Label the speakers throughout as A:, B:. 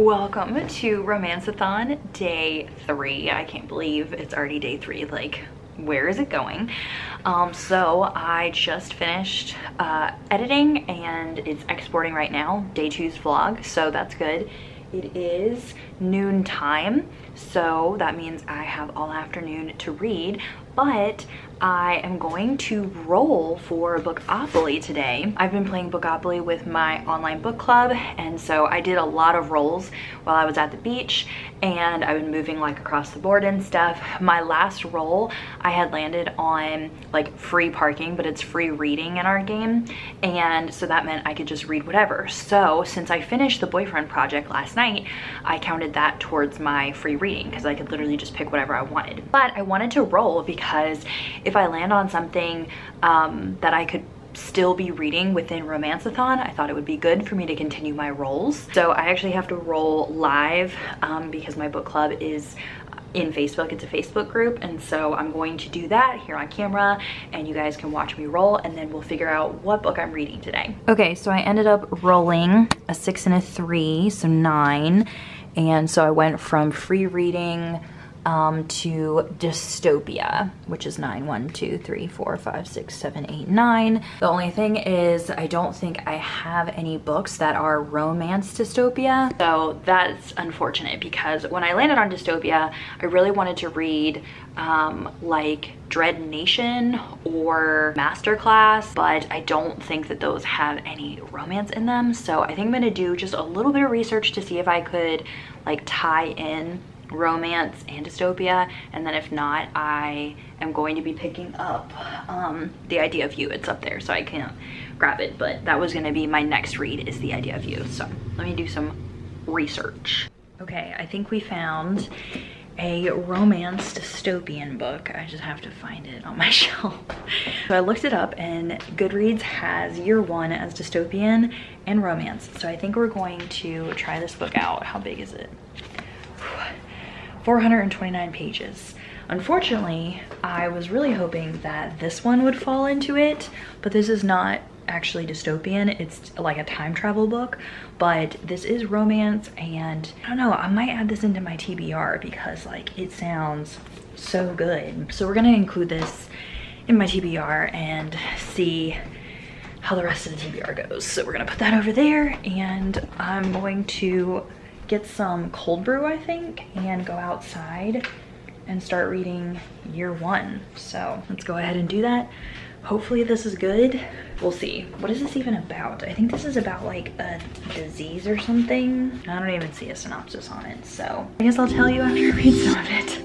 A: Welcome to Romanceathon day 3. I can't believe it's already day 3. Like, where is it going? So I just finished editing and it's exporting right now, day 2's vlog, so that's good. It is noon time, so that means I have all afternoon to read, but I am going to roll for Bookopoly today. I've been playing Bookopoly with my online book club, and so I did a lot of rolls while I was at the beach, and I've been moving like across the board and stuff. My last roll, I had landed on like free parking, but it's free reading in our game, and so that meant I could just read whatever. So since I finished the boyfriend project last night, I counted that towards my free reading because I could literally just pick whatever I wanted. But I wanted to roll because if I land on something that I could still be reading within Romanceathon, I thought it would be good for me to continue my rolls. So I actually have to roll live because my book club is in Facebook. It's a Facebook group, and so I'm going to do that here on camera, and you guys can watch me roll, and then we'll figure out what book I'm reading today. Okay, so I ended up rolling a 6 and a 3, so 9, and so I went from free reading to dystopia, which is 9. 1, 2, 3, 4, 5, 6, 7, 8, 9. The only thing is I don't think I have any books that are romance dystopia, so that's unfortunate because when I landed on dystopia, I really wanted to read like Dread Nation or Masterclass, but I don't think that those have any romance in them. So I think I'm gonna do just a little bit of research to see if I could like tie in romance and dystopia, and then if not, I am going to be picking up The Idea of You. It's up there, so I can't grab it, but that was gonna be my next read, is The Idea of You. So let me do some research. Okay, I think we found a romance dystopian book. I just have to find it on my shelf. So I looked it up, and Goodreads has year 1 as dystopian and romance. So I think we're going to try this book out. How big is it? 429 pages. Unfortunately, I was really hoping that this one would fall into it, but this is not actually dystopian. It's like a time travel book, but this is romance, and I don't know, I might add this into my TBR because like it sounds so good. So we're gonna include this in my TBR and see how the rest of the TBR goes. So we're gonna put that over there, and I'm going to get some cold brew, I think, and go outside and start reading year 1. So let's go ahead and do that. Hopefully this is good. We'll see. What is this even about? I think this is about like a disease or something. I don't even see a synopsis on it, so I guess I'll tell you after I read some of it.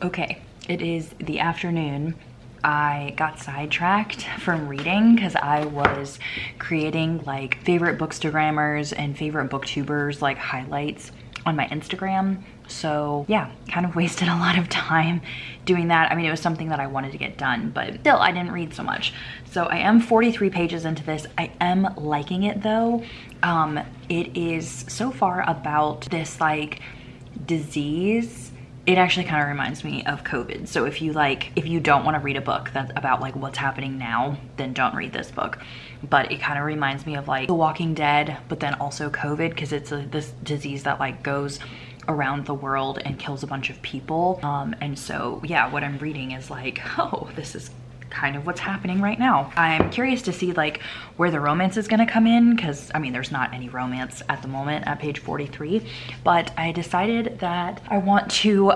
A: Okay, it is the afternoon. I got sidetracked from reading because I was creating like favorite bookstagrammers and favorite booktubers like highlights on my Instagram. So yeah, kind of wasted a lot of time doing that. I mean, it was something that I wanted to get done, but still I didn't read so much. So I am 43 pages into this. I am liking it though. It is so far about this like disease. It actually kind of reminds me of COVID. So if you don't want to read a book that's about like what's happening now, then don't read this book. But it kind of reminds me of like The Walking Dead, but then also COVID, because it's this disease that like goes around the world and kills a bunch of people. And so yeah, what I'm reading is like, oh, this is kind of what's happening right now. I'm curious to see like where the romance is gonna come in, because I mean there's not any romance at the moment at page 43, but I decided that I want to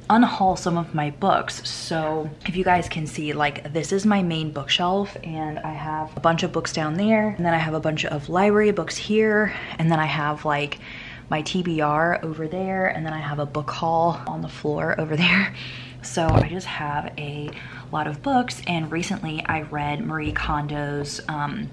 A: unhaul some of my books. So if you guys can see, like, this is my main bookshelf and I have a bunch of books down there, and then I have a bunch of library books here, and then I have like my TBR over there, and then I have a book haul on the floor over there. So I just have a lot of books, and recently I read Marie Kondo's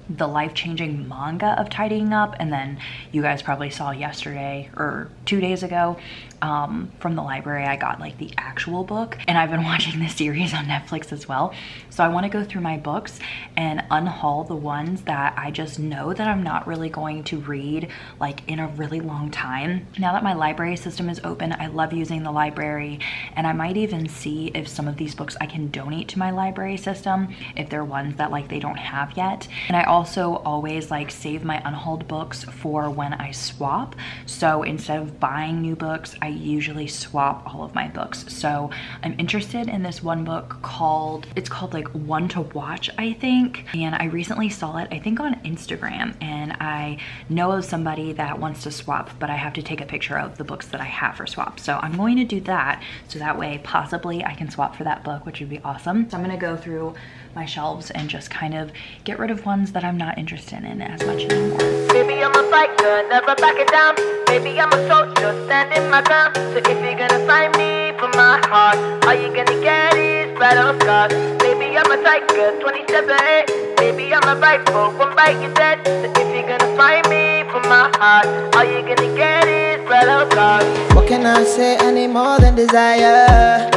A: The Life-Changing Manga of Tidying Up, and then you guys probably saw yesterday or 2 days ago from the library I got like the actual book, and I've been watching this series on Netflix as well. So I want to go through my books and unhaul the ones that I just know that I'm not really going to read like in a really long time. Now that my library system is open, I love using the library, and I might even see if some of these books I can donate to my library system if they're ones that like they don't have yet. And I also always like save my unhauled books for when I swap. So instead of buying new books, I usually swap all of my books. So I'm interested in this one book called like One to Watch, I think, and I recently saw it I think on Instagram, and I know of somebody that wants to swap, but I have to take a picture of the books that I have for swap. So I'm going to do that, so that way possibly I can swap for that book, which would be awesome. So I'm gonna go through my shelves and just kind of get rid of ones that I'm not interested in as much anymore.
B: Baby, I'm a fighter, never backing down. Baby, I'm a soldier, standing my ground. So if you're gonna find me for my heart, all you gonna get is battle scars. Baby, I'm a tiger, 27. Baby, I'm a rifle, one bite you're dead. So if you're gonna find me for my heart, all you gonna get is battle scars.
C: What can I say? I need more than desire,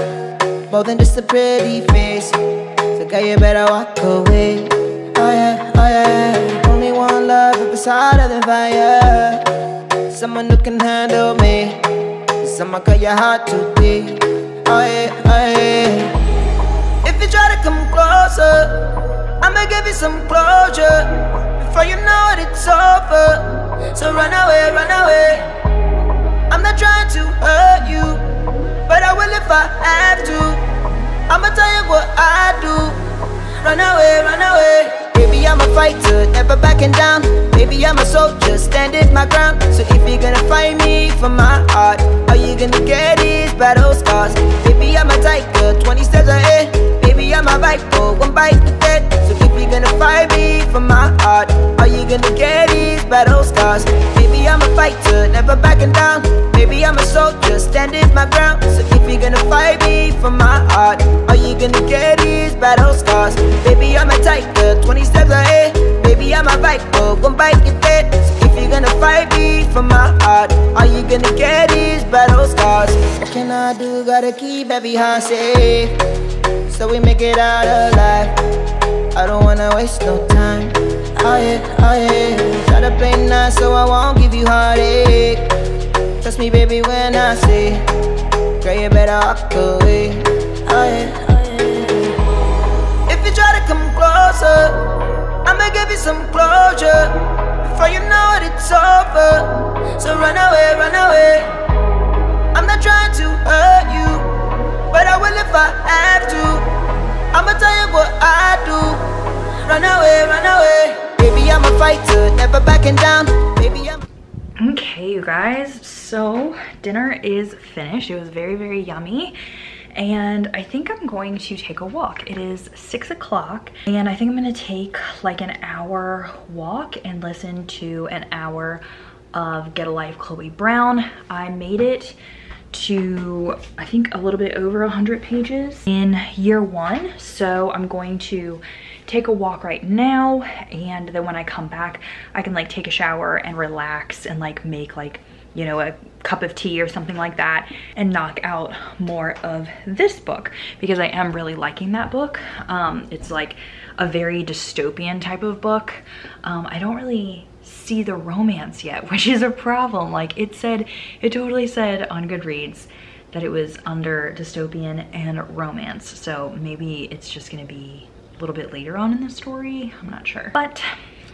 C: more than just a pretty face. So girl, you better walk away. Oh yeah, oh yeah. Only one love up beside of the fire. Someone who can handle me. Someone cut your heart too deep. Oh yeah, oh yeah. If you try to come closer, I'ma give you some closure. Before you know it, it's over. So run away, run away. I'm not trying to hurt you, but I will if I have to. I'ma tell you what I do. Run away, run away. Baby, I'm a fighter, never backing down. Baby, I'm a soldier, standing my ground. So if you're gonna find me for my heart, all you gonna get is battle scars. Baby, I'm a tiger, 20 steps ahead. Baby, I'm a rifle, one bite to dead. So if you're gonna find me for my heart, all you gonna get is battle scars. Baby, I'm a fighter, never backing down. Baby, I'm a soldier, standing my ground. So if you're gonna fight me for my heart, all you gonna get is battle scars. Baby, I'm a tiger, 20 steps ahead. Baby, I'm a rifle, one bite you dead. So if you're gonna fight me for my heart, all you gonna get is battle scars. What can I do? Gotta keep every heart safe, so we make it out alive. I don't wanna waste no time. Oh yeah, oh yeah. Try to play nice so I won't give you heartache. Trust me, baby, when I say, girl, you better walk away. Oh yeah, oh yeah. If you try to come closer, I'ma give you some closure. Before you know it, it's over. So run away, run away. I'm not trying to hurt you, but I will if I have to. I'ma tell you what I do. Run away, run away. Baby, I'm a fighter, never backing down. Baby, I'm...
A: Okay, you guys, so dinner is finished. It was very, very yummy. And I think I'm going to take a walk. It is 6 o'clock, and I think I'm gonna take like an hour walk and listen to an hour of Get a Life Chloe Brown. I made it to, I think, a little bit over 100 pages in year 1. So I'm going to take a walk right now, and then when I come back, I can like take a shower and relax and like make like, you know, a cup of tea or something like that and knock out more of this book, because I am really liking that book. It's like a very dystopian type of book. I don't really see the romance yet, which is a problem. Like it totally said on Goodreads that it was under dystopian and romance. So maybe it's just gonna be a little bit later on in the story. I'm not sure. But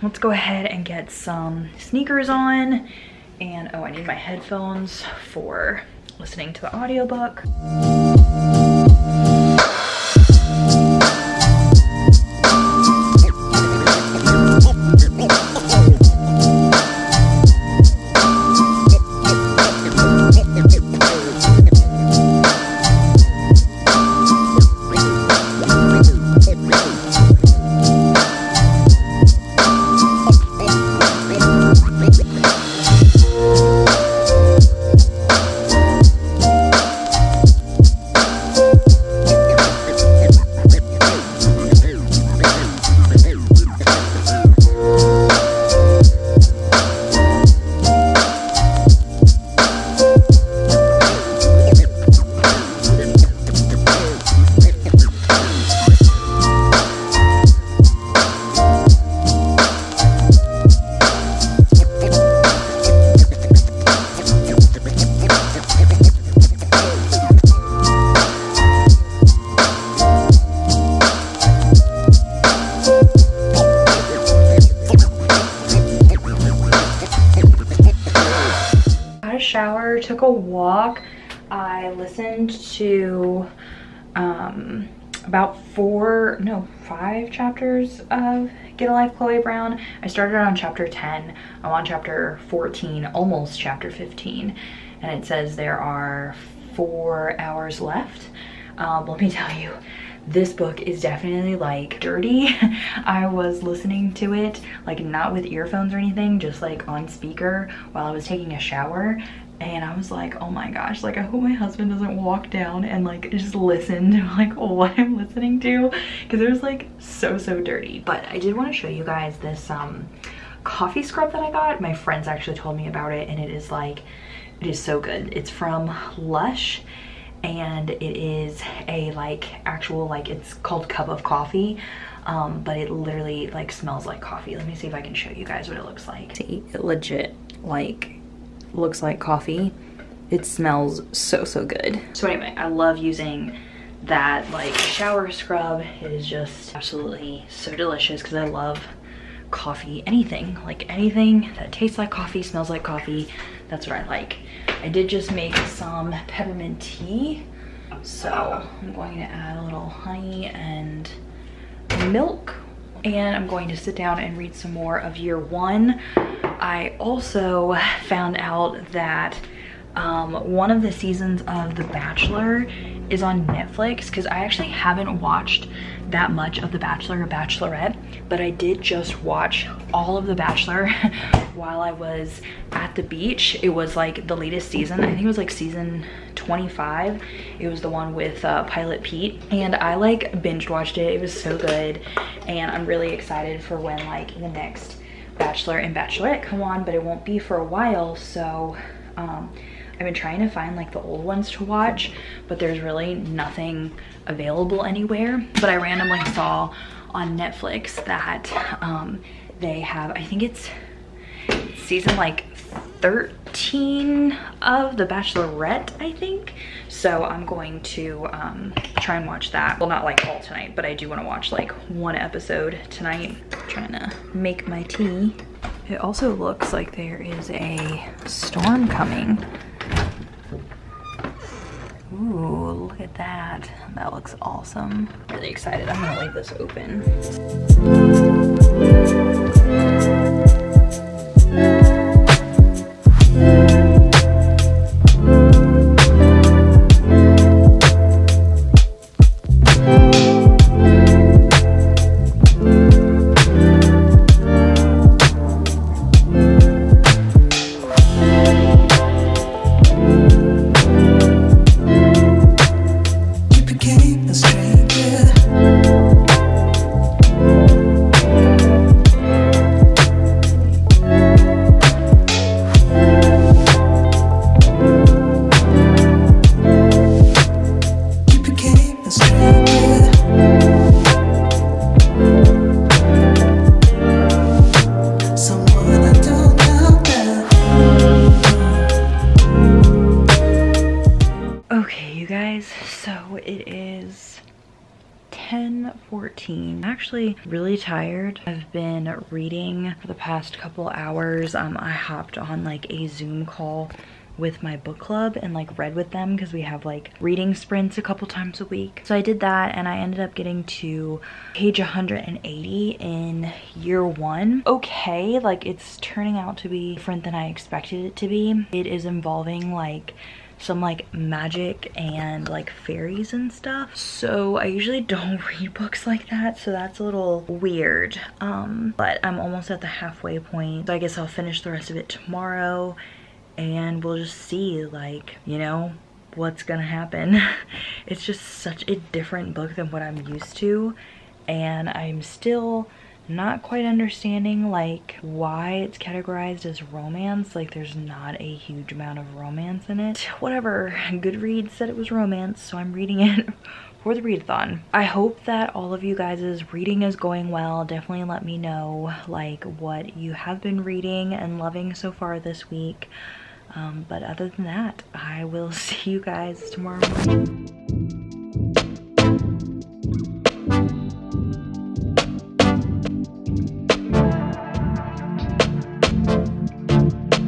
A: let's go ahead and get some sneakers on. And oh, I need my headphones for listening to the audiobook. shower, took a walk. I listened to about 5 chapters of Get a Life, Chloe Brown. I started on chapter 10. I'm on chapter 14, almost chapter 15, and it says there are 4 hours left. Let me tell you, this book is definitely like dirty. I was listening to it like not with earphones or anything, just like on speaker while I was taking a shower. And I was like, oh my gosh, like I hope my husband doesn't walk down and like just listen to like what I'm listening to, because it was like so dirty. But I did want to show you guys this coffee scrub that I got. My friends actually told me about it, and it is so good. It's from Lush, and it is a like actual, like, it's called cup of coffee, but it literally like smells like coffee. Let me see if I can show you guys what it looks like. See, it legit like looks like coffee. It smells so good. So anyway, I love using that like shower scrub. It is just absolutely so delicious because I love coffee. Anything that tastes like coffee, smells like coffee, that's what I like. I did just make some peppermint tea, so I'm going to add a little honey and milk, and I'm going to sit down and read some more of year 1. I also found out that one of the seasons of The Bachelor is on Netflix, because I actually haven't watched that much of The Bachelor or Bachelorette, but I did just watch all of The Bachelor while I was at the beach. It was like the latest season. I think it was like season 25. It was the one with Pilot Pete, and I like binge watched it. It was so good, and I'm really excited for when like the next Bachelor and Bachelorette come on, but it won't be for a while. So I've been trying to find like the old ones to watch, but there's really nothing available anywhere. But I randomly saw on Netflix that they have, I think it's season like 13 of The Bachelorette, I think. So I'm going to try and watch that. Well, not like all tonight, but I do want to watch like one episode tonight. I'm trying to make my tea. It also looks like there is a storm coming. Ooh, look at that. That looks awesome. Really excited. I'm gonna leave this open. So it is 10:14. I'm actually really tired. I've been reading for the past couple hours. I hopped on like a Zoom call with my book club and like read with them because we have like reading sprints a couple times a week. So I did that, and I ended up getting to page 180 in year 1. Okay, like it's turning out to be different than I expected it to be. It is involving like some like magic and like fairies and stuff. So I usually don't read books like that, so that's a little weird. But I'm almost at the halfway point, so I guess I'll finish the rest of it tomorrow and we'll just see, like, you know, what's gonna happen. It's just such a different book than what I'm used to, and I'm still not quite understanding like why it's categorized as romance. Like there's not a huge amount of romance in it. Whatever, Goodreads said it was romance, so I'm reading it for the readathon. I hope that all of you guys' reading is going well. Definitely let me know like what you have been reading and loving so far this week. But other than that, I will see you guys tomorrow morning.